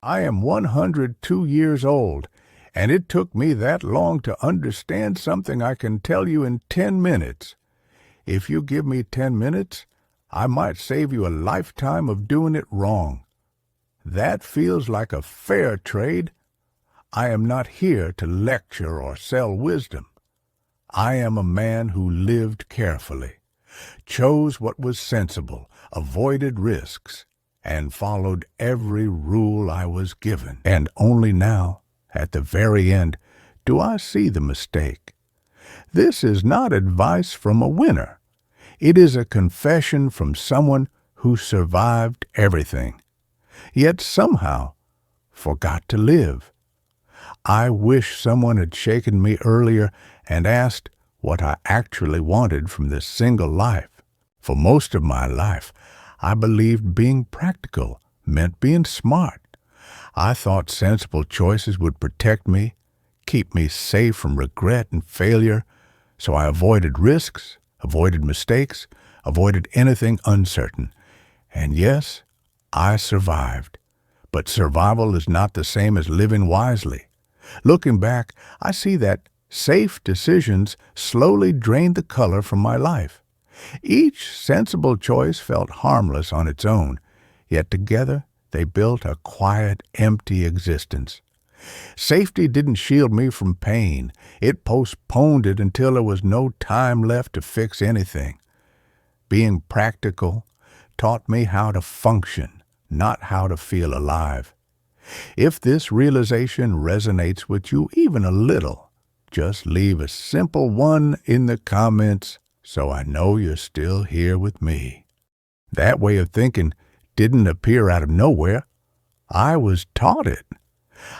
I am 102 years old, and it took me that long to understand something I can tell you in 10 minutes. If you give me 10 minutes, I might save you a lifetime of doing it wrong. That feels like a fair trade. I am not here to lecture or sell wisdom. I am a man who lived carefully, chose what was sensible, avoided risks, and followed every rule I was given. And only now, at the very end, do I see the mistake. This is not advice from a winner. It is a confession from someone who survived everything, yet somehow forgot to live. I wish someone had shaken me earlier and asked what I actually wanted from this single life. For most of my life, I believed being practical meant being smart. I thought sensible choices would protect me, keep me safe from regret and failure, so I avoided risks, avoided mistakes, avoided anything uncertain. And yes, I survived. But survival is not the same as living wisely. Looking back, I see that safe decisions slowly drained the color from my life. Each sensible choice felt harmless on its own, yet together they built a quiet, empty existence. Safety didn't shield me from pain. It postponed it until there was no time left to fix anything. Being practical taught me how to function, not how to feel alive. If this realization resonates with you even a little, just leave a simple one in the comments so I know you're still here with me. That way of thinking didn't appear out of nowhere. I was taught it.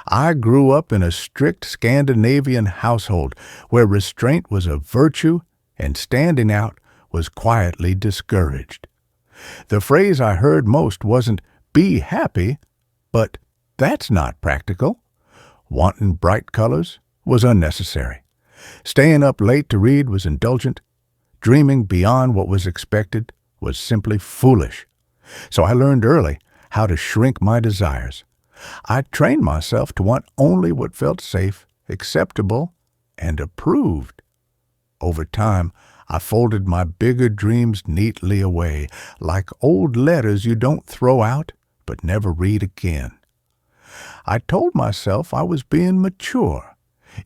I grew up in a strict Scandinavian household where restraint was a virtue and standing out was quietly discouraged. The phrase I heard most wasn't "be happy," but "that's not practical." Wanting bright colors was unnecessary. Staying up late to read was indulgent. Dreaming beyond what was expected was simply foolish. So I learned early how to shrink my desires. I trained myself to want only what felt safe, acceptable, and approved. Over time, I folded my bigger dreams neatly away, like old letters you don't throw out but never read again. I told myself I was being mature.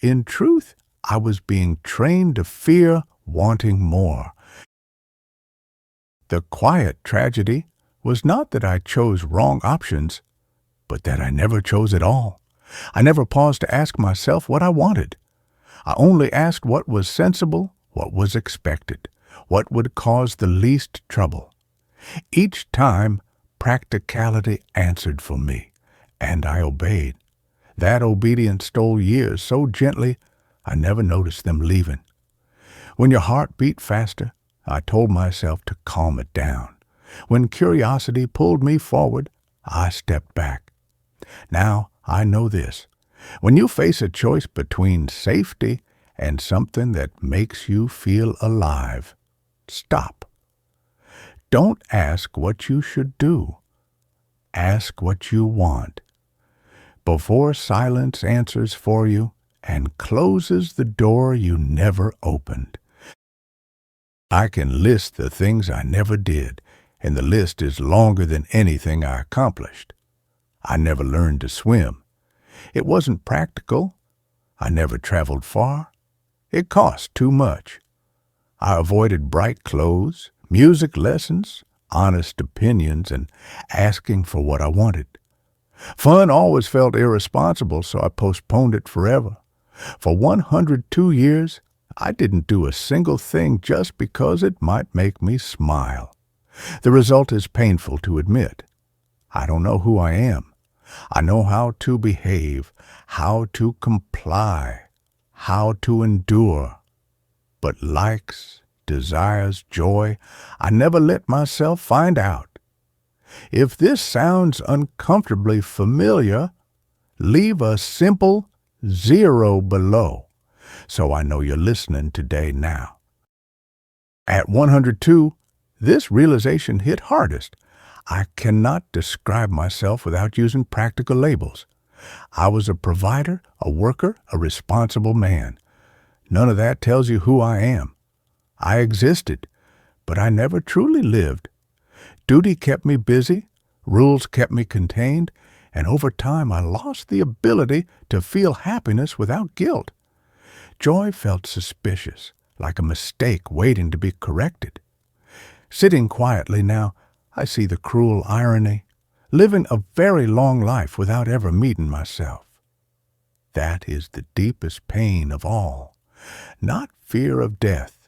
In truth, I was being trained to fear wanting more. The quiet tragedy was not that I chose wrong options, but that I never chose at all. I never paused to ask myself what I wanted. I only asked what was sensible, what was expected, what would cause the least trouble. Each time, practicality answered for me, and I obeyed. That obedience stole years so gently I never noticed them leaving. When your heart beat faster, I told myself to calm it down. When curiosity pulled me forward, I stepped back. Now I know this. When you face a choice between safety and something that makes you feel alive, stop. Don't ask what you should do. Ask what you want. Before silence answers for you and closes the door you never opened. I can list the things I never did, and the list is longer than anything I accomplished. I never learned to swim. It wasn't practical. I never traveled far. It cost too much. I avoided bright clothes, music lessons, honest opinions, and asking for what I wanted. Fun always felt irresponsible, so I postponed it forever. For 102 years, I didn't do a single thing just because it might make me smile. The result is painful to admit. I don't know who I am. I know how to behave, how to comply, how to endure. But likes, desires, joy, I never let myself find out. If this sounds uncomfortably familiar, leave a simple 0 below, so I know you're listening today now. At 102, this realization hit hardest. I cannot describe myself without using practical labels. I was a provider, a worker, a responsible man. None of that tells you who I am. I existed, but I never truly lived. Duty kept me busy, rules kept me contained, and over time I lost the ability to feel happiness without guilt. Joy felt suspicious, like a mistake waiting to be corrected. Sitting quietly now, I see the cruel irony, living a very long life without ever meeting myself. That is the deepest pain of all, not fear of death,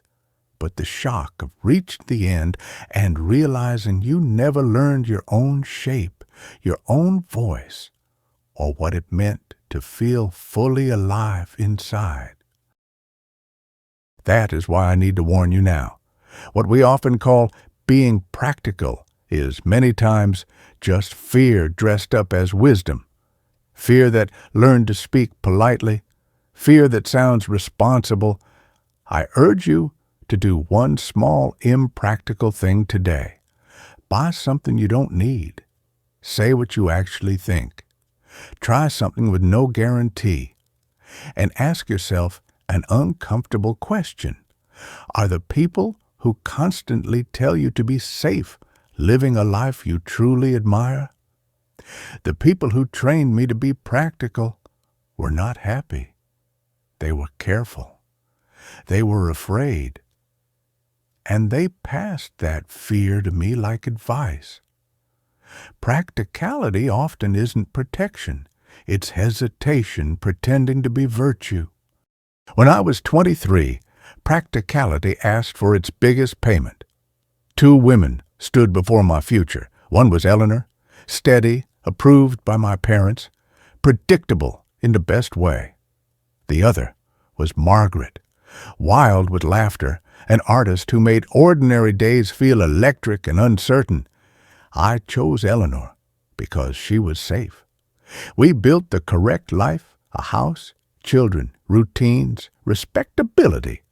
but the shock of reaching the end and realizing you never learned your own shape, your own voice, or what it meant to feel fully alive inside. That is why I need to warn you now. What we often call being practical is many times just fear dressed up as wisdom. Fear that learned to speak politely, fear that sounds responsible. I urge you to do one small impractical thing today. Buy something you don't need. Say what you actually think. Try something with no guarantee. And ask yourself an uncomfortable question. Are the people who constantly tell you to be safe living a life you truly admire? The people who trained me to be practical were not happy. They were careful. They were afraid. And they passed that fear to me like advice. Practicality often isn't protection. It's hesitation pretending to be virtue. When I was 23, practicality asked for its biggest payment. 2 women stood before my future. One was Eleanor, steady, approved by my parents, predictable in the best way. The other was Margaret, wild with laughter, an artist who made ordinary days feel electric and uncertain. I chose Eleanor because she was safe. We built the correct life, a house, children, routines, respectability.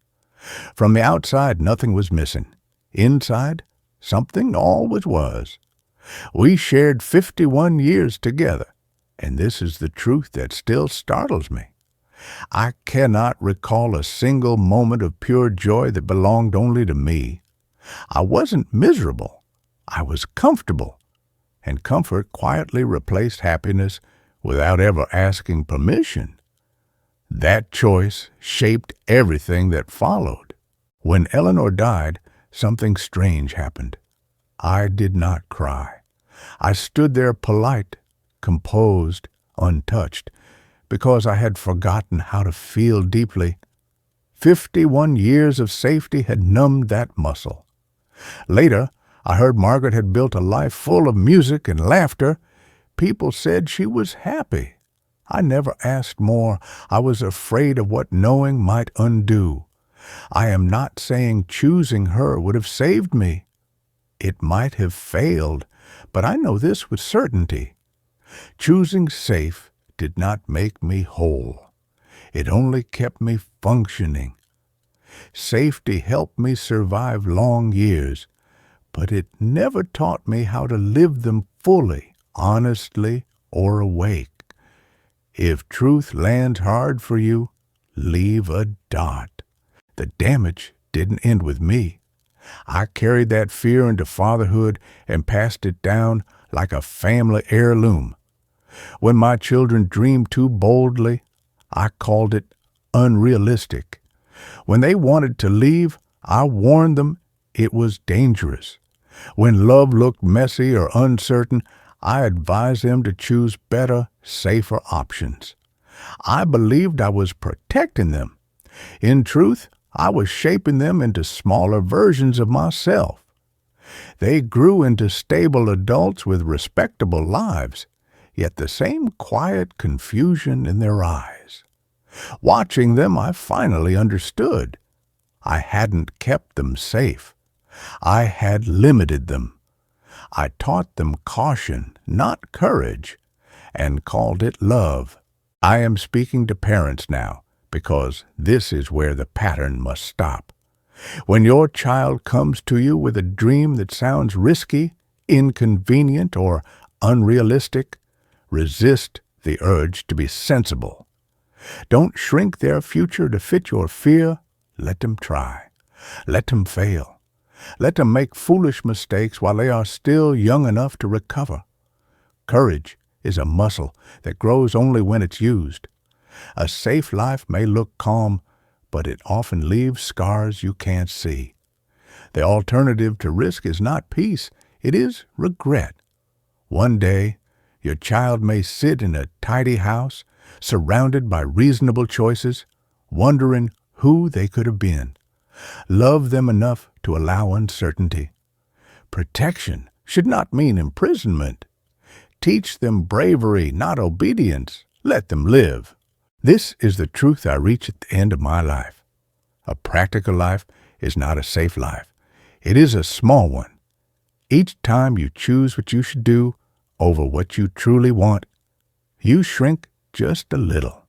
From the outside, nothing was missing. Inside, something always was. We shared 51 years together, and this is the truth that still startles me. I cannot recall a single moment of pure joy that belonged only to me. I wasn't miserable. I was comfortable, and comfort quietly replaced happiness without ever asking permission. That choice shaped everything that followed. When Eleanor died, something strange happened. I did not cry. I stood there polite, composed, untouched, because I had forgotten how to feel deeply. 51 years of safety had numbed that muscle. Later, I heard Margaret had built a life full of music and laughter. People said she was happy. I never asked more. I was afraid of what knowing might undo. I am not saying choosing her would have saved me. It might have failed, but I know this with certainty. Choosing safe did not make me whole. It only kept me functioning. Safety helped me survive long years, but it never taught me how to live them fully, honestly, or awake. If truth lands hard for you, leave a dot. The damage didn't end with me. I carried that fear into fatherhood and passed it down like a family heirloom. When my children dreamed too boldly, I called it unrealistic. When they wanted to leave, I warned them it was dangerous. When love looked messy or uncertain, I advised them to choose better, safer options. I believed I was protecting them. In truth, I was shaping them into smaller versions of myself. They grew into stable adults with respectable lives, yet the same quiet confusion in their eyes. Watching them, I finally understood. I hadn't kept them safe. I had limited them. I taught them caution, not courage, and called it love. I am speaking to parents now, because this is where the pattern must stop. When your child comes to you with a dream that sounds risky, inconvenient or unrealistic, resist the urge to be sensible. Don't shrink their future to fit your fear. Let them try. Let them fail. Let them make foolish mistakes while they are still young enough to recover. Courage is a muscle that grows only when it's used. A safe life may look calm, but it often leaves scars you can't see. The alternative to risk is not peace, it is regret. One day, your child may sit in a tidy house, surrounded by reasonable choices, wondering who they could have been. Love them enough to allow uncertainty. Protection should not mean imprisonment. Teach them bravery, not obedience. Let them live. This is the truth I reach at the end of my life. A practical life is not a safe life. It is a small one. Each time you choose what you should do over what you truly want, you shrink just a little.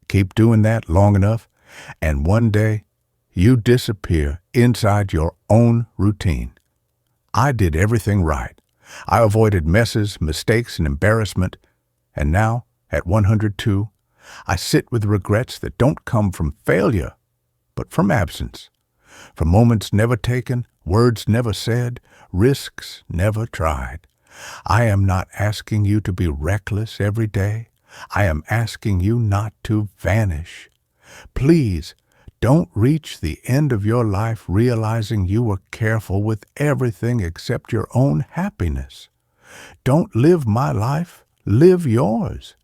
Keep doing that long enough, and one day you disappear inside your own routine. I did everything right. I avoided messes, mistakes, and embarrassment, and now, at 102, I sit with regrets that don't come from failure, but from absence, from moments never taken, words never said, risks never tried. I am not asking you to be reckless every day. I am asking you not to vanish. Please, don't reach the end of your life realizing you were careful with everything except your own happiness. Don't live my life, live yours.